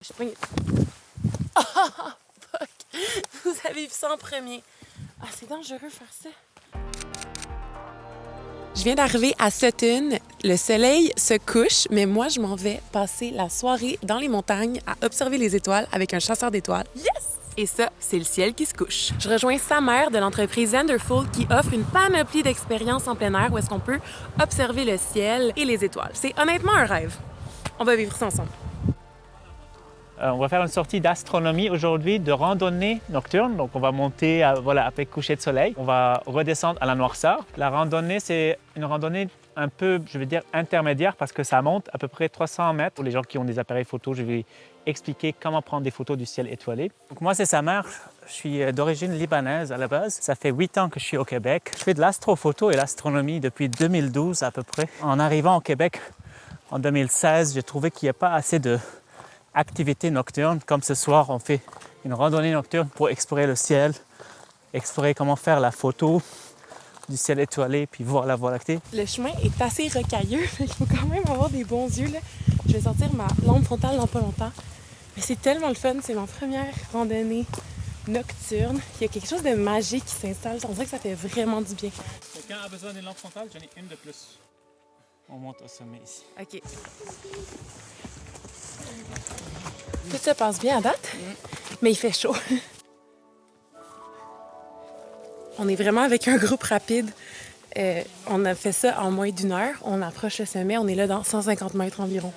Je suis pognée. Ah, fuck! Vous avez vu ça en premier. Ah, c'est dangereux faire ça. Je viens d'arriver à Sutton. Le soleil se couche, mais moi, je m'en vais passer la soirée dans les montagnes à observer les étoiles avec un chasseur d'étoiles. Yes! Et ça, c'est le ciel qui se couche. Je rejoins sa mère de l'entreprise Zenderful qui offre une panoplie d'expériences en plein air où est-ce qu'on peut observer le ciel et les étoiles. C'est honnêtement un rêve. On va vivre ça ensemble. On va faire une sortie d'astronomie aujourd'hui, de randonnée nocturne. Donc, on va monter après coucher de soleil. On va redescendre à la noirceur. La randonnée, c'est une randonnée un peu, je vais dire, intermédiaire parce que ça monte à peu près 300 mètres. Pour les gens qui ont des appareils photo, je vais expliquer comment prendre des photos du ciel étoilé. Donc, moi, c'est sa mère. Je suis d'origine libanaise à la base. Ça fait 8 ans que je suis au Québec. Je fais de l'astrophoto et l'astronomie depuis 2012 à peu près. En arrivant au Québec en 2016, j'ai trouvé qu'il n'y a pas assez de activité nocturne. Comme ce soir, on fait une randonnée nocturne pour explorer le ciel, explorer comment faire la photo du ciel étoilé, puis voir la Voie lactée. Le chemin est assez rocailleux, il faut quand même avoir des bons yeux. Là. Je vais sortir ma lampe frontale dans pas longtemps. Mais c'est tellement le fun, c'est ma première randonnée nocturne. Il y a quelque chose de magique qui s'installe, on dirait que ça fait vraiment du bien. Quelqu'un a besoin d'une lampe frontale? J'en ai une de plus. On monte au sommet ici. OK. Tout ça passe bien à date, mais il fait chaud. On est vraiment avec un groupe rapide. On a fait ça en moins d'1 heure. On approche le sommet. On est là dans 150 mètres environ.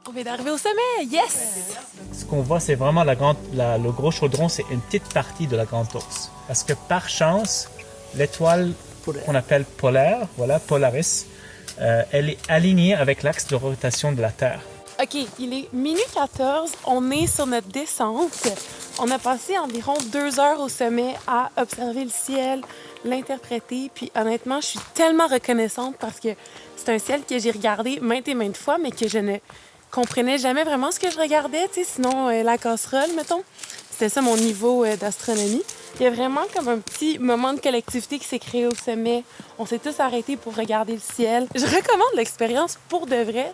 On vient d'arriver au sommet! Yes! Ce qu'on voit, c'est vraiment le gros chaudron, c'est une petite partie de la Grande Ourse. Parce que par chance, l'étoile qu'on appelle polaire, voilà, Polaris, elle est alignée avec l'axe de rotation de la Terre. OK, il est minuit 14. On est sur notre descente. On a passé environ 2 heures au sommet à observer le ciel, l'interpréter. Puis honnêtement, je suis tellement reconnaissante parce que c'est un ciel que j'ai regardé maintes et maintes fois, mais que je ne comprenais jamais vraiment ce que je regardais. Tu sais, sinon, la casserole, mettons. C'était ça mon niveau d'astronomie. Il y a vraiment comme un petit moment de collectivité qui s'est créé au sommet. On s'est tous arrêtés pour regarder le ciel. Je recommande l'expérience pour de vrai.